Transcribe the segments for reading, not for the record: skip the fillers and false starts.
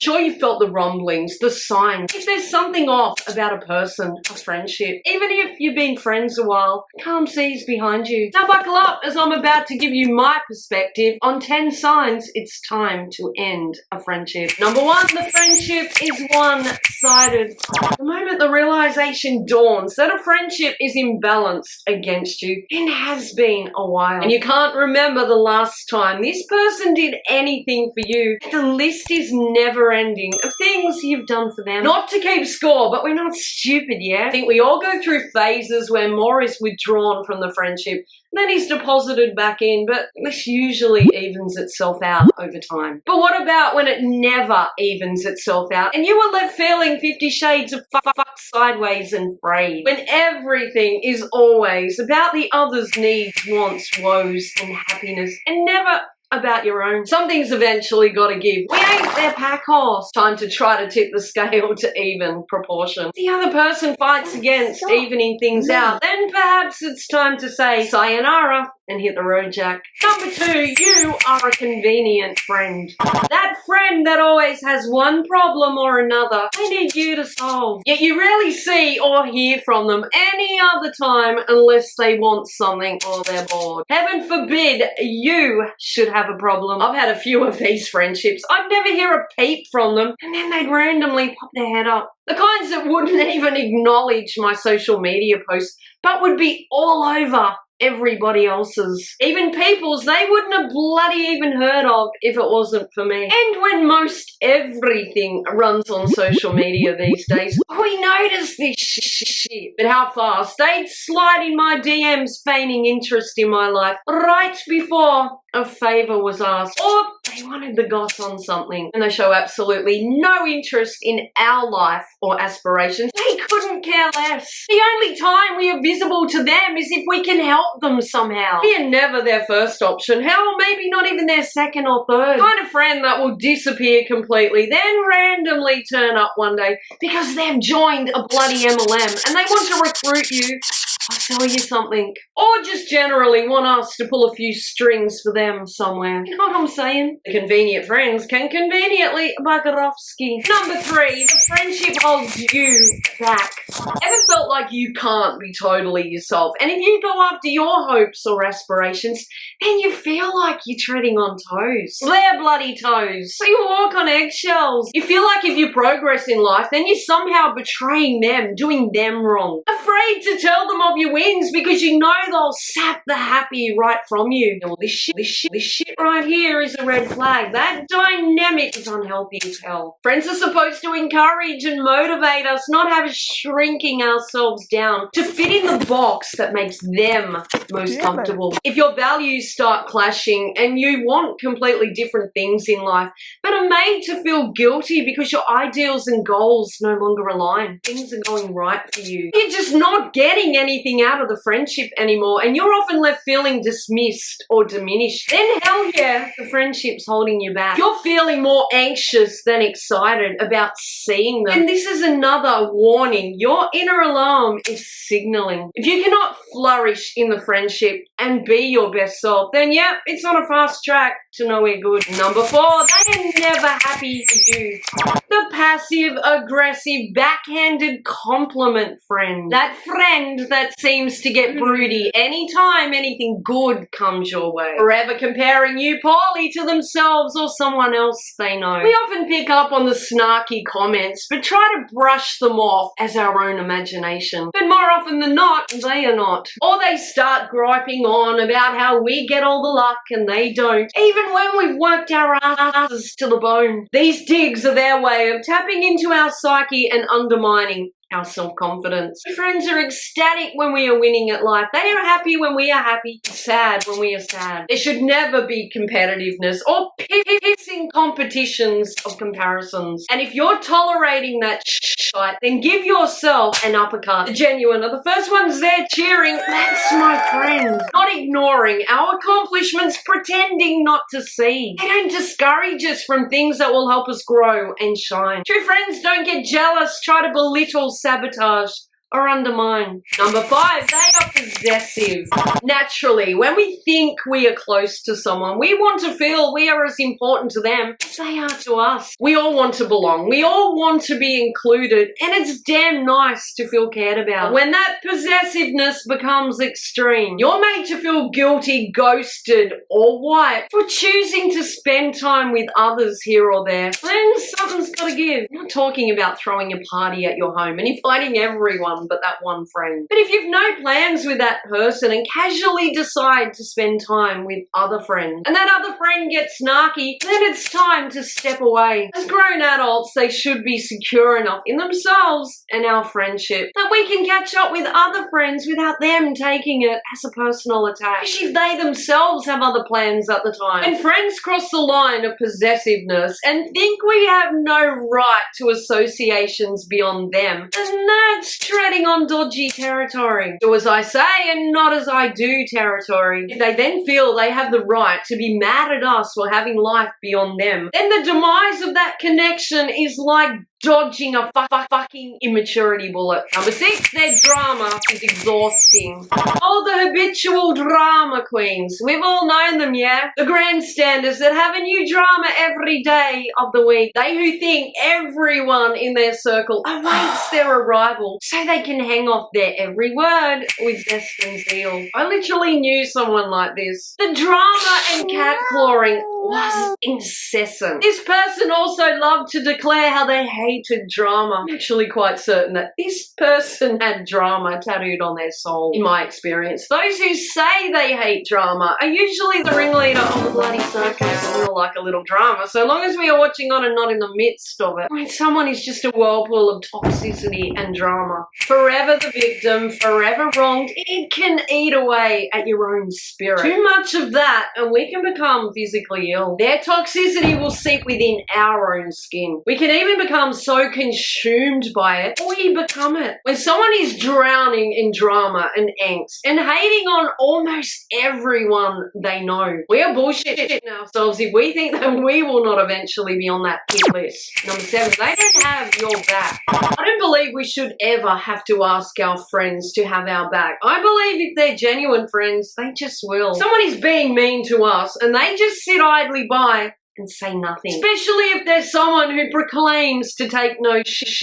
Sure, you felt the rumblings, the signs. If there's something off about a person, a friendship, even if you've been friends a while, calm seas behind you. Now buckle up as I'm about to give you my perspective on 10 signs it's time to end a friendship. Number 1, the friendship is one-sided. The moment the realization dawns that a friendship is imbalanced against you, it has been a while, and you can't remember the last time this person did anything for you. The list is never ending of things you've done for them. Not to keep score, but we're not stupid, yeah? I think we all go through phases where more is withdrawn from the friendship then he's deposited back in, but this usually evens itself out over time. But what about when it never evens itself out and you are left feeling 50 shades of fucked sideways and frayed? When everything is always about the other's needs, wants, woes, and happiness, and never about your own. Something's eventually got to give. We ain't their pack horse. Time to try to tip the scale to even proportion. The other person fights against evening things out. Then perhaps it's time to say sayonara and hit the road, Jack. Number 2, you are a convenient friend. That friend that always has one problem or another they need you to solve. Yet you rarely see or hear from them any other time unless they want something or they're bored. Heaven forbid you should have a problem. I've had a few of these friendships. I'd never hear a peep from them and then they'd randomly pop their head up. The kinds that wouldn't even acknowledge my social media posts but would be all over everybody else's. Even people's they wouldn't have bloody even heard of if it wasn't for me. And when most everything runs on social media these days, we notice this shit. But how fast they'd slide in my DMs feigning interest in my life right before a favour was asked, or they wanted the goss on something, and they show absolutely no interest in our life or aspirations. They couldn't care less. The only time we are visible to them is if we can help them somehow. We are never their first option. Hell, maybe not even their second or third. The kind of friend that will disappear completely, then randomly turn up one day because they've joined a bloody MLM and they want to recruit you or sell you something, or just generally want us to pull a few strings for them somewhere. You know what I'm saying? The convenient friends can conveniently bugger off ski. Number 3, the friendship holds you back. Ever felt like you can't be totally yourself, and if you go after your hopes or aspirations, then you feel like you're treading on toes. Their bloody toes. So you walk on eggshells. You feel like if you progress in life, then you're somehow betraying them, doing them wrong. Afraid to tell them of your wins because you know they'll sap the happy right from you. Well, this shit right here is a red flag. That dynamic is unhealthy as hell. Friends are supposed to encourage and motivate us, not have us shrinking ourselves down to fit in the box that makes them most comfortable. If your values start clashing and you want completely different things in life but are made to feel guilty because your ideals and goals no longer align, things are going right for you, you're just not getting anything out of the friendship anymore and you're often left feeling dismissed or diminished, then hell yeah, the friendship's holding you back. You're feeling more anxious than excited about seeing them. And this is another warning. Your inner alarm is signaling. If you cannot flourish in the friendship and be your best self, then yeah, it's on a fast track to nowhere good. Number 4, they are never happy for you. The passive, aggressive, backhanded compliment friend. That friend that seems to get broody anytime anything good comes your way. Forever comparing you poorly to themselves or someone else they know. We often pick up on the snarky comments but try to brush them off as our own imagination. But more often than not, they are not. Or they start griping on about how we get all the luck and they don't, even when we've worked our asses to the bone. These digs are their way of tapping into our psyche and undermining our self-confidence. Friends are ecstatic when we are winning at life. They are happy when we are happy, sad when we are sad. There should never be competitiveness or pissing competitions of comparisons. And if you're tolerating that shit, then give yourself an uppercut. The genuine are the first ones there cheering, that's my friend. Not ignoring our accomplishments, pretending not to see. They don't discourage us from things that will help us grow and shine. True friends don't get jealous, try to belittle, sabotage, or undermine. Number 5, they are possessive. Naturally, when we think we are close to someone, we want to feel we are as important to them as they are to us. We all want to belong. We all want to be included, and it's damn nice to feel cared about. When that possessiveness becomes extreme, you're made to feel guilty, ghosted, or what for choosing to spend time with others here or there. Then something's got to give. I'm not talking about throwing a party at your home and inviting everyone but that one friend. But if you've no plans with that person and casually decide to spend time with other friends, and that other friend gets snarky, then it's time to step away. As grown adults, they should be secure enough in themselves and our friendship that we can catch up with other friends without them taking it as a personal attack, especially if they themselves have other plans at the time. When friends cross the line of possessiveness and think we have no right to associations beyond them, then that's treading on dodgy territory. Do as I say and not as I do territory. If they then feel they have the right to be mad at us for having life beyond them, then the demise of that connection is like dodging a fucking immaturity bullet. Number 6, their drama is exhausting. Oh, the habitual drama queens. We've all known them, yeah? The grandstanders that have a new drama every day of the week. They who think everyone in their circle awaits their arrival so they can hang off their every word with zest and zeal. I literally knew someone like this. The drama and catcalling was incessant. This person also loved to declare how they hated drama. I'm actually quite certain that this person had drama tattooed on their soul, in my experience. Those who say they hate drama are usually the ringleader of the bloody circus. We all like a little drama, so long as we are watching on and not in the midst of it. When someone is just a whirlpool of toxicity and drama, forever the victim, forever wronged, it can eat away at your own spirit. Too much of that and we can become physically ill. Their toxicity will seep within our own skin. We can even become so consumed by it, or we become it. When someone is drowning in drama and angst and hating on almost everyone they know, we are bullshitting ourselves if we think that we will not eventually be on that hit list. Number 7, they don't have your back. I don't believe we should ever have to ask our friends to have our back. I believe if they're genuine friends, they just will. Someone is being mean to us and they just sit idly by and say nothing. Especially if there's someone who proclaims to take no shit.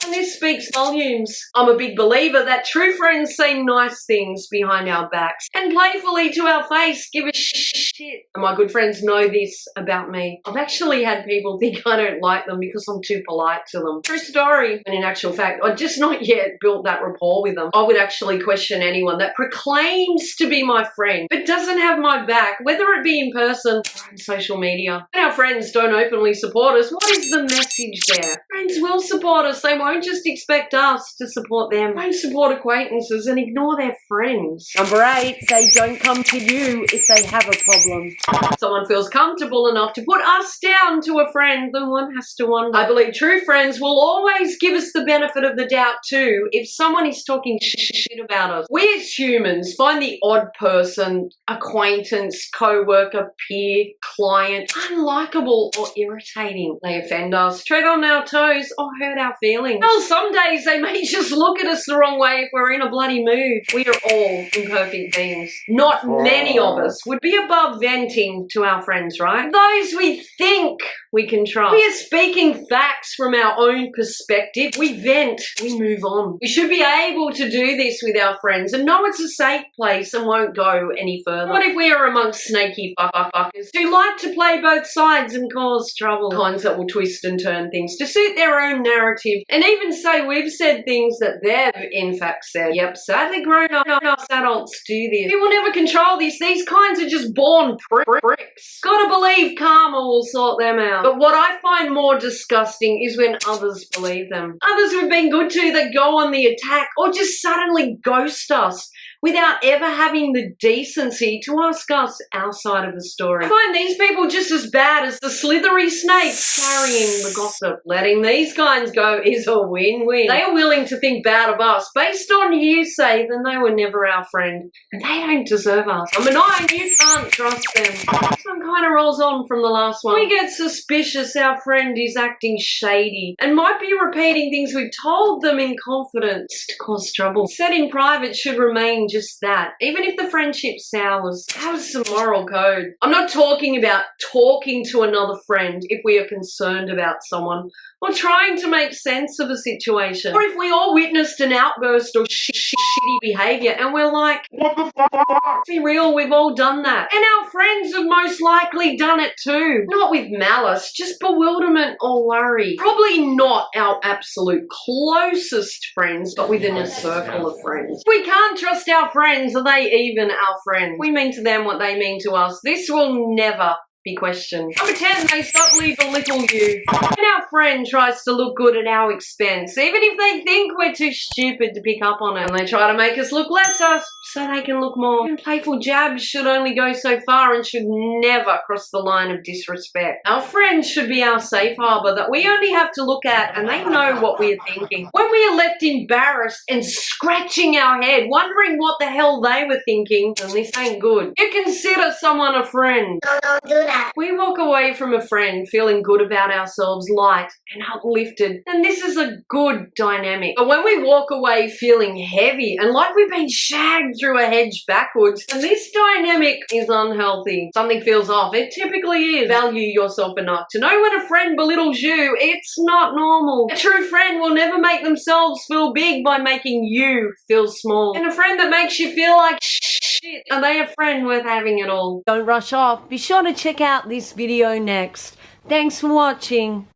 And this speaks volumes. I'm a big believer that true friends say nice things behind our backs and playfully to our face give a shit. And my good friends know this about me. I've actually had people think I don't like them because I'm too polite to them. True story. And in actual fact, I've just not yet built that rapport with them. I would actually question anyone that proclaims to be my friend but doesn't have my back, whether it be in person or on social media. When our friends don't openly support us, what is the message there? Friends will support us. They won't just expect us to support them. They won't support acquaintances and ignore their friends. Number 8, they don't come to you if they have a problem. Someone feels comfortable enough to put us down to a friend, then one has to wonder. I believe true friends will always give us the benefit of the doubt too if someone is talking shit about us. We as humans find the odd person, acquaintance, co-worker, peer, client unlikable or irritating. They offend us, tread on our toes, or hurt our feelings. Well, some days they may just look at us the wrong way if we're in a bloody mood. We are all imperfect beings. Not many of us would be above venting to our friends, right? Those we think we can trust. We are speaking facts from our own perspective. We vent, we move on. We should be able to do this with our friends and know it's a safe place and won't go any further. What if we are amongst snaky fuckers who like to play both sides and cause trouble? Kinds that will twist and turn things to suit their own narrative and even say we've said things that they've in fact said. Yep, sadly grown-up adults do this. We will never control this. These kinds are just born bricks. Gotta believe karma will sort them out. But what I find more disgusting is when others believe them. Others we've been good to that go on the attack or just suddenly ghost us without ever having the decency to ask us our side of the story. I find these people just as bad as the slithery snakes carrying the gossip. Letting these guys go is a win-win. They are willing to think bad of us based on hearsay, then they were never our friend. And they don't deserve us. Number 9, you can't trust them. Some kind of rolls on from the last one. We get suspicious our friend is acting shady and might be repeating things we've told them in confidence to cause trouble. Said in private should remain just that, even if the friendship sours. Have some moral code. I'm not talking about talking to another friend if we are concerned about someone or trying to make sense of a situation, or if we all witnessed an outburst or shitty behavior and we're like, what the fuck? Be real, we've all done that. And our friends have most likely done it too. Not with malice, just bewilderment or worry. Probably not our absolute closest friends, but within a circle of friends. We can't trust our friends. Are they even our friends? We mean to them what they mean to us. This will never be questioned. Number 10, they subtly belittle you. When our friend tries to look good at our expense, even if they think we're too stupid to pick up on it, and they try to make us look lesser so they can look more. And playful jabs should only go so far and should never cross the line of disrespect. Our friends should be our safe harbor that we only have to look at and they know what we are thinking. When we are left embarrassed and scratching our head, wondering what the hell they were thinking, then this ain't good. You consider someone a friend. Don't do that. We walk away from a friend feeling good about ourselves, light and uplifted, and this is a good dynamic. But when we walk away feeling heavy and like we've been shagged through a hedge backwards, and this dynamic is unhealthy. Something feels off. It typically is. Value yourself enough to know when a friend belittles you, it's not normal. A true friend will never make themselves feel big by making you feel small. And a friend that makes you feel like shit, are they a friend worth having at all? Don't rush off. Be sure to check out this video next. Thanks for watching.